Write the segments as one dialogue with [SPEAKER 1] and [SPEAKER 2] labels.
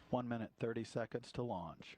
[SPEAKER 1] 1 minute, 30 seconds to launch.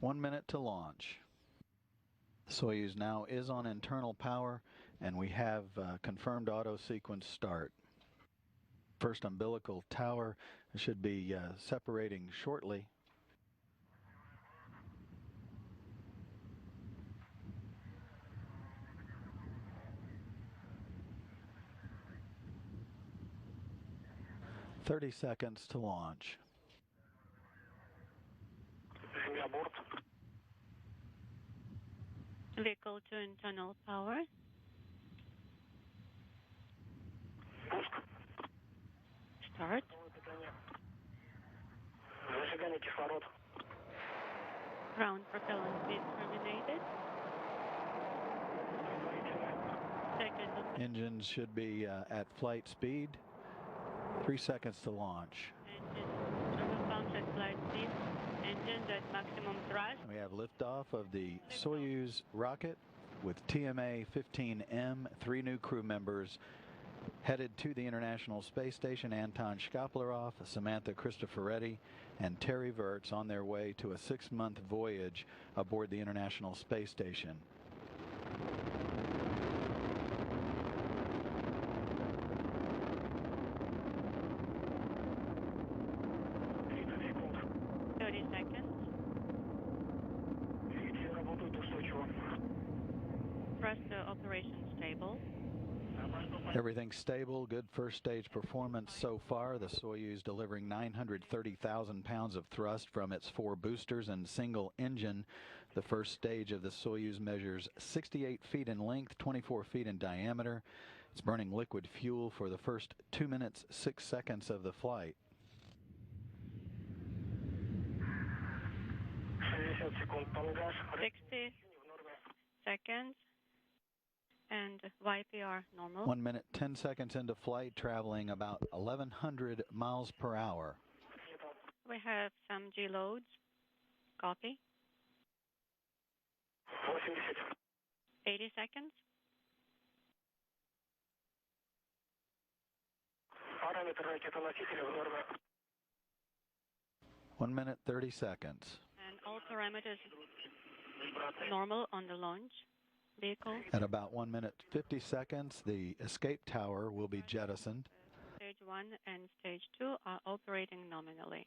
[SPEAKER 1] One minute to launch. Soyuz now is on internal power, and we have confirmed auto sequence start. First umbilical tower should be separating shortly. "30 seconds to launch."
[SPEAKER 2] Vehicle to internal power. Start. Ground propellant speed terminated.
[SPEAKER 1] Engines should be at flight speed. 3 seconds to launch.
[SPEAKER 2] Engine pumps at flight speed. Engines at maximum thrust.
[SPEAKER 1] We have liftoff of the Soyuz rocket with TMA-15M, 3 new crew members headed to the International Space Station. Anton Shkaplerov, Samantha Cristoforetti, and Terry Virts on their way to a 6-month voyage aboard the International Space Station.
[SPEAKER 2] Thruster operation stable.
[SPEAKER 1] Everything's stable. Good first stage performance so far. The Soyuz delivering 930,000 pounds of thrust from its 4 boosters and single engine. The first stage of the Soyuz measures 68 feet in length, 24 feet in diameter. It's burning liquid fuel for the first 2 minutes, 6 seconds of the flight.
[SPEAKER 2] 60 seconds. And YPR normal.
[SPEAKER 1] 1 minute, 10 seconds into flight, traveling about 1,100 miles per hour.
[SPEAKER 2] We have some G-loads. Copy. 80 seconds.
[SPEAKER 1] One minute, 30 seconds.
[SPEAKER 2] And all parameters normal on the launch vehicle.
[SPEAKER 1] At about 1 minute, 50 seconds, the escape tower will be jettisoned.
[SPEAKER 2] Stage 1 and Stage 2 are operating nominally.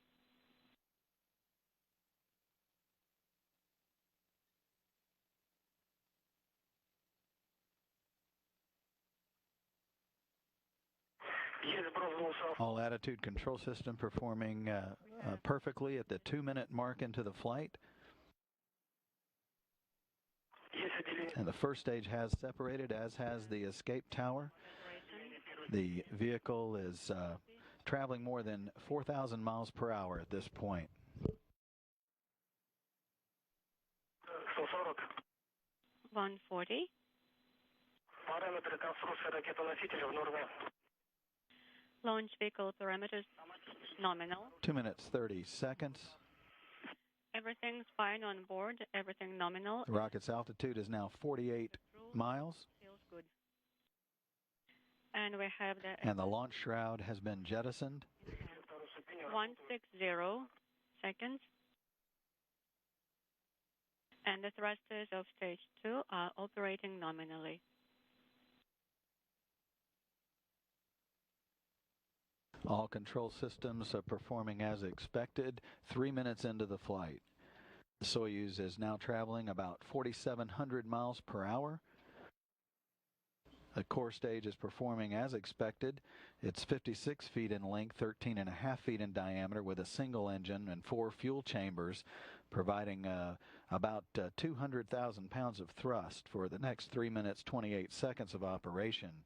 [SPEAKER 1] All attitude control system performing perfectly at the 2-minute mark into the flight. And the first stage has separated, as has the escape tower. The vehicle is traveling more than 4,000 miles per hour at this point.
[SPEAKER 2] $140. Launch vehicle parameters nominal.
[SPEAKER 1] 2 minutes, 30 seconds.
[SPEAKER 2] Everything's fine on board. Everything nominal.
[SPEAKER 1] The rocket's altitude is now 48 miles.
[SPEAKER 2] Feels good. And we have
[SPEAKER 1] the launch shroud has been jettisoned.
[SPEAKER 2] 160 seconds. And the thrusters of Stage 2 are operating nominally.
[SPEAKER 1] All control systems are performing as expected. 3 minutes into the flight. The Soyuz is now traveling about 4,700 miles per hour. The core stage is performing as expected. It's 56 feet in length, 13.5 feet in diameter, with a single engine and 4 fuel chambers, providing about 200,000 pounds of thrust for the next 3 minutes, 28 seconds of operation.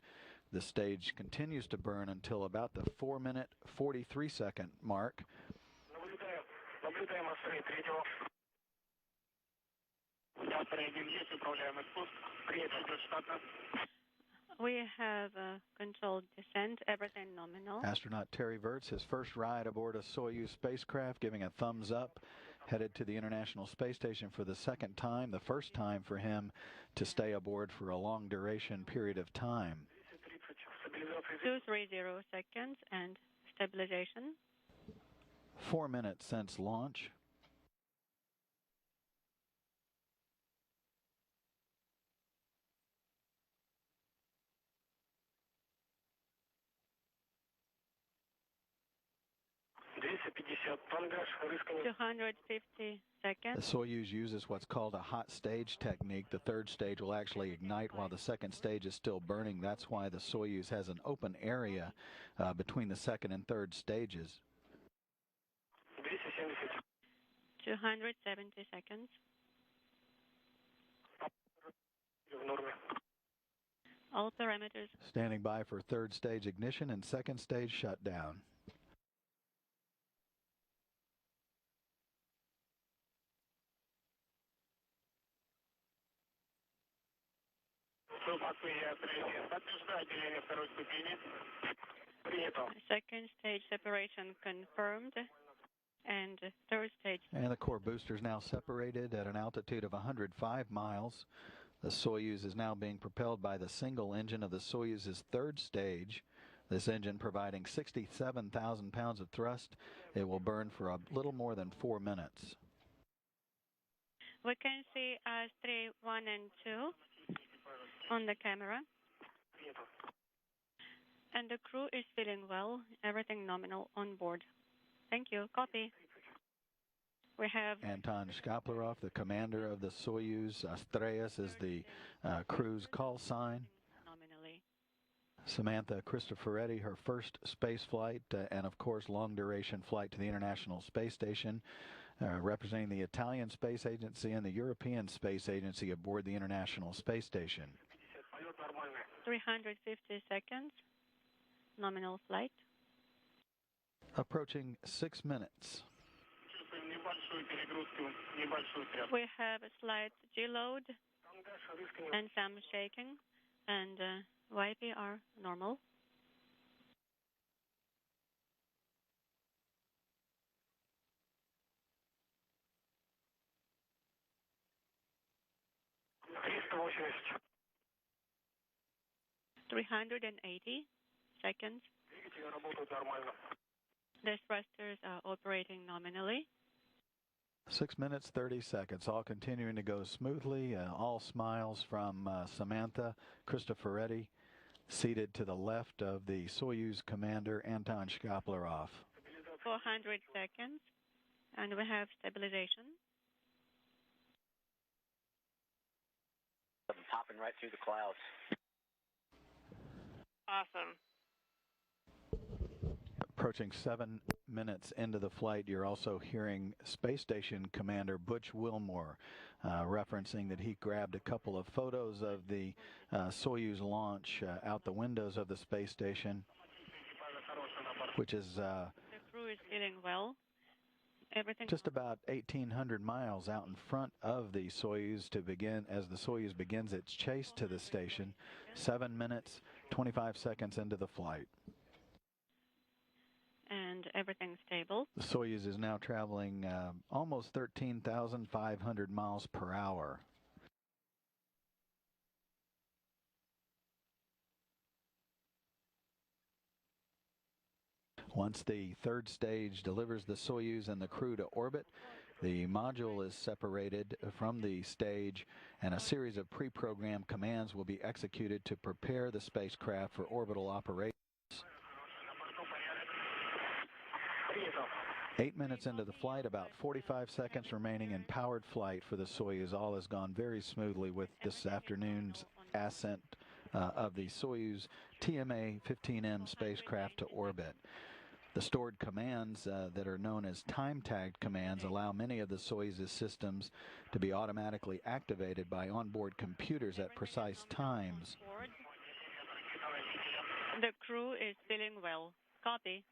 [SPEAKER 1] The stage continues to burn until about the 4-minute, 43-second mark.
[SPEAKER 2] We have controlled descent, everything nominal.
[SPEAKER 1] Astronaut Terry Virts, his first ride aboard a Soyuz spacecraft, giving a thumbs up, headed to the International Space Station for the second time, the first time for him to stay aboard for a long duration period of time.
[SPEAKER 2] 230 seconds and stabilization.
[SPEAKER 1] 4 minutes since launch.
[SPEAKER 2] $250 seconds.
[SPEAKER 1] The Soyuz uses what's called a hot stage technique. The third stage will actually ignite while the second stage is still burning. That's why the Soyuz has an open area between the second and third stages.
[SPEAKER 2] 270 seconds. All parameters.
[SPEAKER 1] Standing by for third stage ignition and second stage shutdown.
[SPEAKER 2] Second stage separation confirmed, and third stage.
[SPEAKER 1] And the core booster is now separated at an altitude of 105 miles. The Soyuz is now being propelled by the single engine of the Soyuz's third stage. This engine providing 67,000 pounds of thrust. It will burn for a little more than 4 minutes.
[SPEAKER 2] We can see S3, 1 and 2 on the camera. And the crew is feeling well. Everything nominal on board. Thank you. Copy. We have
[SPEAKER 1] Anton Shkaplerov, the commander of the Soyuz. Astreas is the crew's call sign.
[SPEAKER 2] Nominally.
[SPEAKER 1] Samantha Cristoforetti, her first space flight, and of course long-duration flight to the International Space Station, representing the Italian Space Agency and the European Space Agency aboard the International Space Station.
[SPEAKER 2] 350 seconds. Nominal flight.
[SPEAKER 1] Approaching 6 minutes.
[SPEAKER 2] We have a slight G-load and some shaking, and YPR normal. $380 seconds. The thrusters are operating nominally.
[SPEAKER 1] 6 minutes, 30 seconds, all continuing to go smoothly. All smiles from Samantha Cristoforetti, seated to the left of the Soyuz commander, Anton Shkaplerov.
[SPEAKER 2] 400 seconds, and we have stabilization.
[SPEAKER 3] Popping right through the clouds.
[SPEAKER 2] Awesome.
[SPEAKER 1] Approaching 7 minutes into the flight, you're also hearing Space Station Commander Butch Wilmore referencing that he grabbed a couple of photos of the Soyuz launch out the windows of the space station, which is
[SPEAKER 2] the crew is feeling well. Everything
[SPEAKER 1] just about 1,800 miles out in front of the Soyuz to begin, as the Soyuz begins its chase to the station. 7 minutes, 25 seconds into the flight.
[SPEAKER 2] and everything's stable.
[SPEAKER 1] The Soyuz is now traveling almost 13,500 miles per hour. Once the third stage delivers the Soyuz and the crew to orbit, the module is separated from the stage, and a series of pre-programmed commands will be executed to prepare the spacecraft for orbital operations. 8 minutes into the flight, about 45 seconds remaining in powered flight for the Soyuz. All has gone very smoothly with this afternoon's ascent of the Soyuz TMA-15M spacecraft to orbit. The stored commands that are known as time-tagged commands allow many of the Soyuz's systems to be automatically activated by onboard computers at precise times.
[SPEAKER 2] The crew is feeling well. Copy.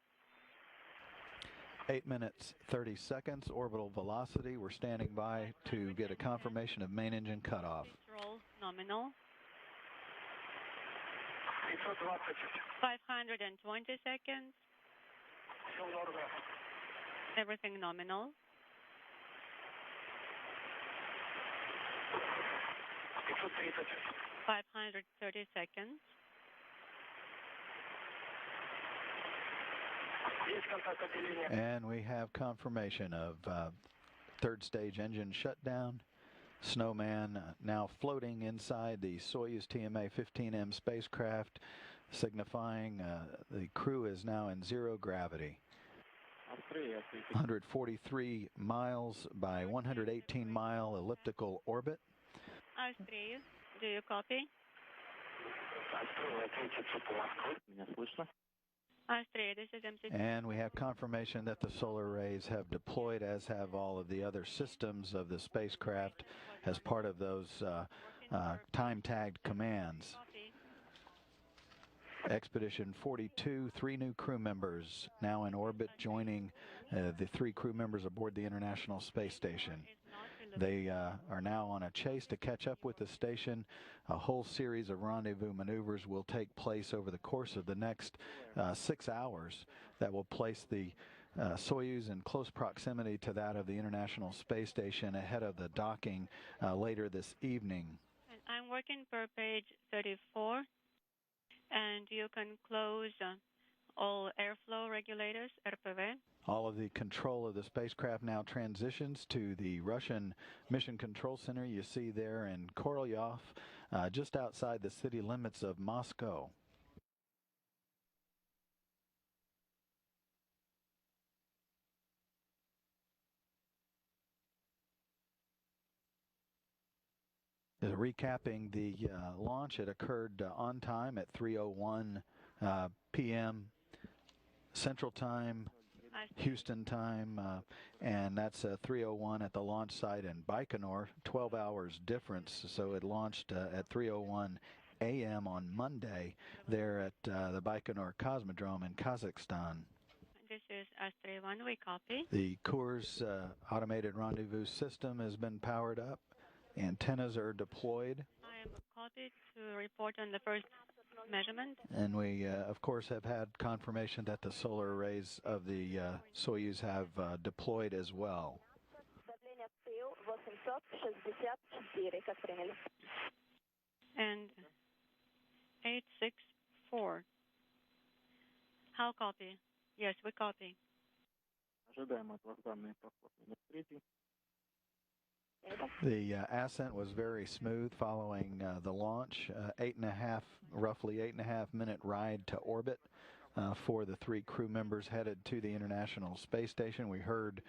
[SPEAKER 1] 8 minutes, 30 seconds, orbital velocity. We're standing by to get a confirmation of main engine cutoff.
[SPEAKER 2] Control nominal. 520 seconds. Everything nominal. 530 seconds.
[SPEAKER 1] And we have confirmation of third stage engine shutdown. Snowman now floating inside the Soyuz TMA-15M spacecraft, signifying the crew is now in zero gravity. 143 miles by 118 mile elliptical orbit.
[SPEAKER 2] Australia, do you copy? Australia, this is MC.
[SPEAKER 1] And we have confirmation that the solar arrays have deployed, as have all of the other systems of the spacecraft, as part of those time-tagged commands. Expedition 42, 3 new crew members now in orbit, joining the 3 crew members aboard the International Space Station. They are now on a chase to catch up with the station. A whole series of rendezvous maneuvers will take place over the course of the next 6 hours that will place the Soyuz in close proximity to that of the International Space Station ahead of the docking later this evening.
[SPEAKER 2] And I'm working per page 34, and you can close all airflow regulators, RPV.
[SPEAKER 1] All of the control of the spacecraft now transitions to the Russian Mission Control Center you see there in Korolyov, just outside the city limits of Moscow. Recapping the launch, it occurred on time at 3:01 p.m. Central Time, Houston time, and that's 3:01 at the launch site in Baikonur, 12 hours difference. So it launched at 3:01 a.m. on Monday there at the Baikonur Cosmodrome in Kazakhstan.
[SPEAKER 2] This is Astray 1, we copy.
[SPEAKER 1] The Kurs automated rendezvous system has been powered up. Antennas are deployed.
[SPEAKER 2] I am copied to report on the first measurement.
[SPEAKER 1] And we, of course, have had confirmation that the solar arrays of the Soyuz have deployed as well.
[SPEAKER 2] And 864. How copy? Yes, we copy.
[SPEAKER 1] The ascent was very smooth following the launch. Roughly 8.5 minute ride to orbit for the 3 crew members headed to the International Space Station. We heard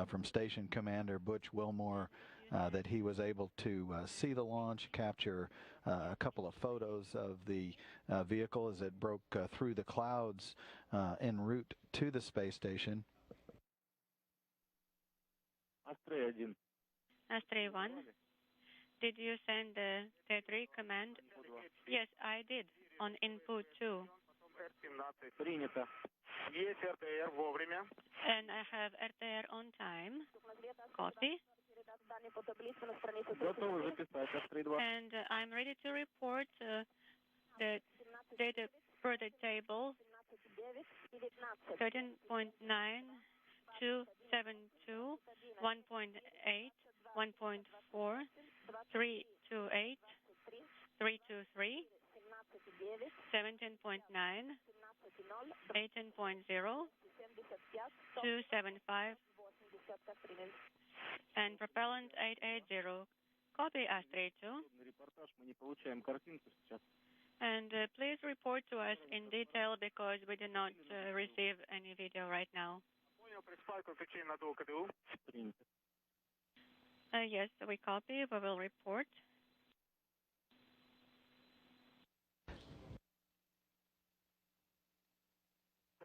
[SPEAKER 1] from Station Commander Butch Wilmore that he was able to see the launch, capture a couple of photos of the vehicle as it broke through the clouds en route to the space station.
[SPEAKER 2] Astray 1, did you send the T3 command? Yes, I did, on input 2. And I have RTR on time. Copy. And I'm ready to report the data per the table 13.9, 272, 1.8, 1.4, 328, 323, 17.9, 18.0, 275, and propellant 880. Copy Astray 2. And please report to us in detail because we do not receive any video right now. Yes, we copy. We will report.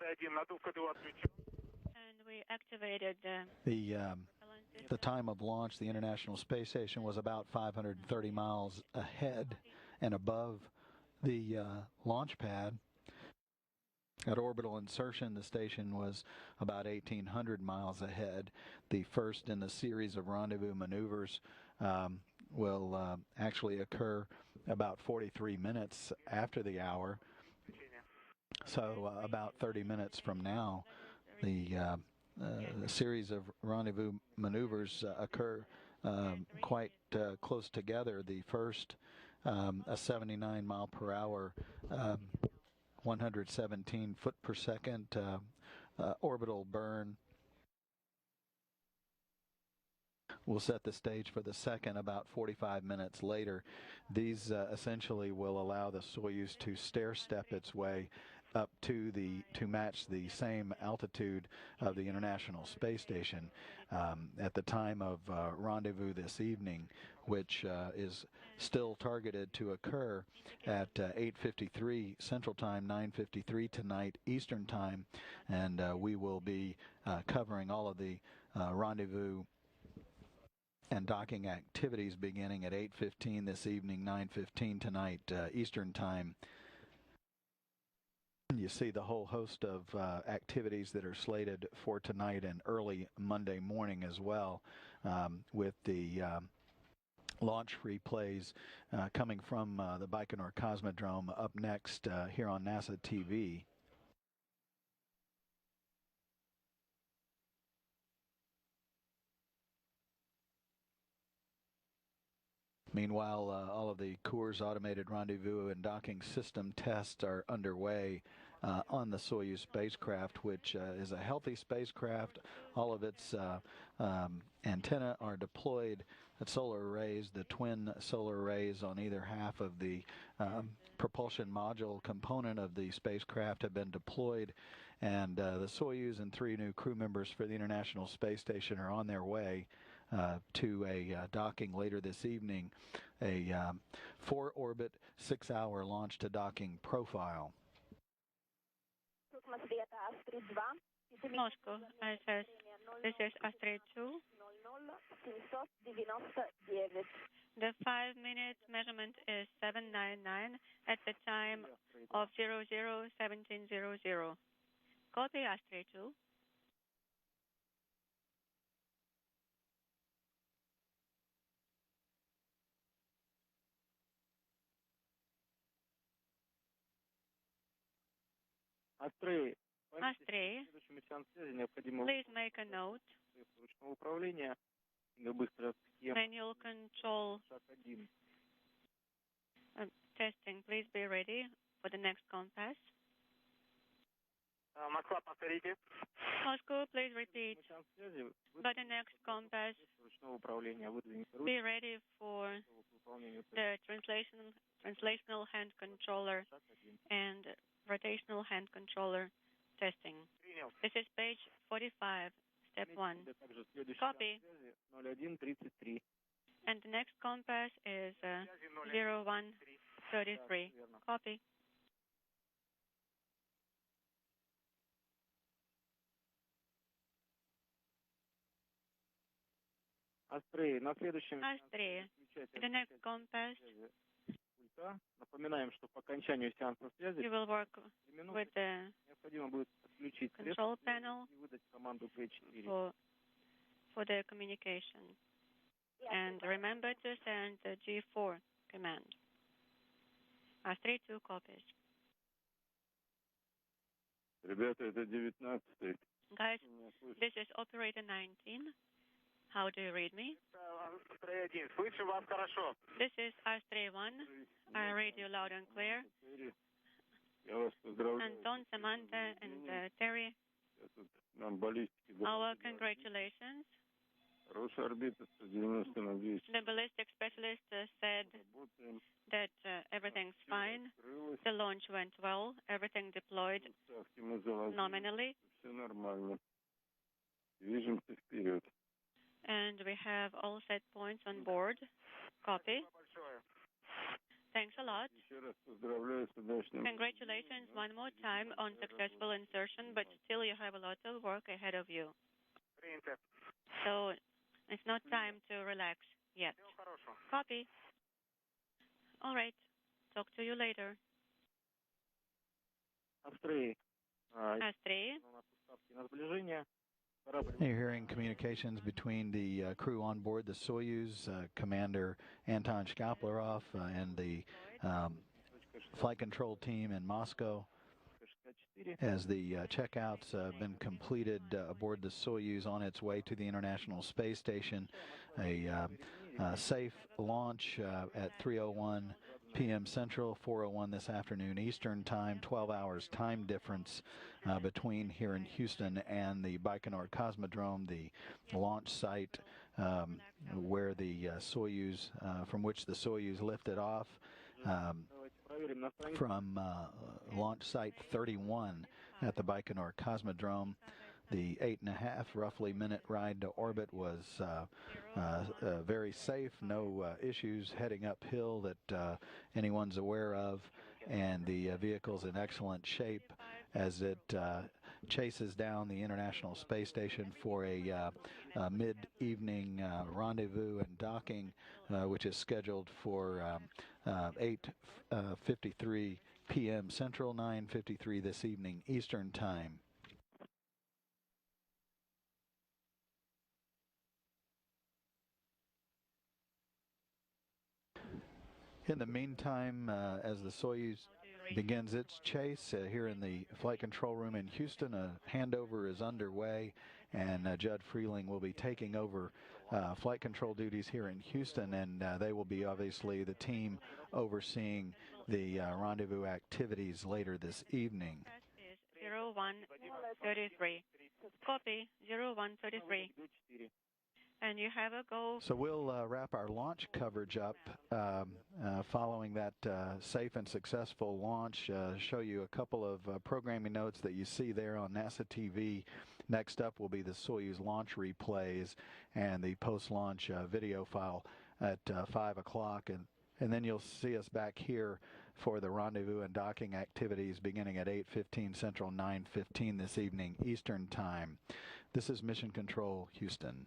[SPEAKER 2] And we activated
[SPEAKER 1] the time of launch. The International Space Station was about 530 miles ahead and above the launch pad. At orbital insertion, the station was about 1,800 miles ahead. The first in the series of rendezvous maneuvers will actually occur about 43 minutes after the hour. So about 30 minutes from now, the series of rendezvous maneuvers occur quite close together. The first, a 79 mile per hour, 117 foot per second orbital burn, will set the stage for the second about 45 minutes later. These essentially will allow the Soyuz to stair-step its way up to match the same altitude of the International Space Station at the time of rendezvous this evening, which is still targeted to occur at 8:53 Central Time, 9:53 tonight Eastern Time, and we will be covering all of the rendezvous and docking activities beginning at 8:15 this evening, 9:15 tonight Eastern Time. You see the whole host of activities that are slated for tonight and early Monday morning as well, with the launch replays coming from the Baikonur Cosmodrome up next here on NASATV. Meanwhile, all of the Coors automated rendezvous and docking system tests are underway on the Soyuz spacecraft, which is a healthy spacecraft. All of its antennae are deployed at solar arrays, the twin solar arrays on either half of the propulsion module component of the spacecraft have been deployed, and the Soyuz and 3 new crew members for the International Space Station are on their way to a docking later this evening, a 4-orbit, 6-hour launch to docking profile.
[SPEAKER 2] Moscow, ISS. This is Astray 2. The 5-minute measurement is 799 at the time of 001700. Copy, Astray 2. Astray, please make a note. Manual control testing. Please be ready for the next compass. Moscow, please repeat. For the next compass, be ready for the translational hand controller and rotational hand controller testing. This is page 45, step 1. Copy. And the next compass is 0133. Copy. Astray, the next compass, you will work with the control panel for the communication. And remember to send the G4 command. Astray 2 copies. Guys, this is operator 19. How do you read me? This is Astray 1. I read you loud and clear. Anton, Samantha, and Terry, our congratulations. The ballistic specialist said that everything's fine. The launch went well. Everything deployed nominally. And we have all set points on board. Copy. Thanks a lot. Congratulations one more time on successful insertion, but still you have a lot of work ahead of you. So it's not time to relax yet. Copy. All right. Talk to you later. S3.
[SPEAKER 1] You're hearing communications between the crew on board the Soyuz, Commander Anton Shkaplerov, and the flight control team in Moscow. As the checkouts have been completed aboard the Soyuz on its way to the International Space Station, a safe launch at 3:01 p.m. Central, 4:01 this afternoon Eastern Time, 12 hours time difference between here in Houston and the Baikonur Cosmodrome, the launch site where the Soyuz, from which the Soyuz lifted off. From launch site 31 at the Baikonur Cosmodrome. The 8.5 roughly minute ride to orbit was very safe, no issues heading uphill that anyone's aware of, and the vehicle's in excellent shape as it chases down the International Space Station for a mid-evening rendezvous and docking, which is scheduled for 8:53 p.m. Central, 9:53 this evening Eastern Time. In the meantime, as the Soyuz begins its chase here in the flight control room in Houston, a handover is underway, and Judd Freeling will be taking over flight control duties here in Houston, and they will be obviously the team overseeing the rendezvous activities later this evening.
[SPEAKER 2] 0133. Copy, 0133. And you have a go.
[SPEAKER 1] So we'll wrap our launch coverage up following that safe and successful launch. Show you a couple of programming notes that you see there on NASATV. Next up will be the Soyuz launch replays and the post-launch video file at 5 o'clock. And then you'll see us back here for the rendezvous and docking activities beginning at 8:15 Central, 9:15 this evening Eastern Time. This is Mission Control, Houston.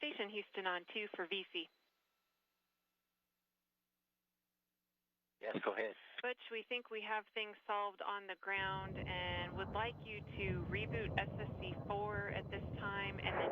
[SPEAKER 3] Station Houston on 2 for VC.
[SPEAKER 4] Yes, go ahead.
[SPEAKER 3] Butch, we think we have things solved on the ground and would like you to reboot SSC4 at this time and then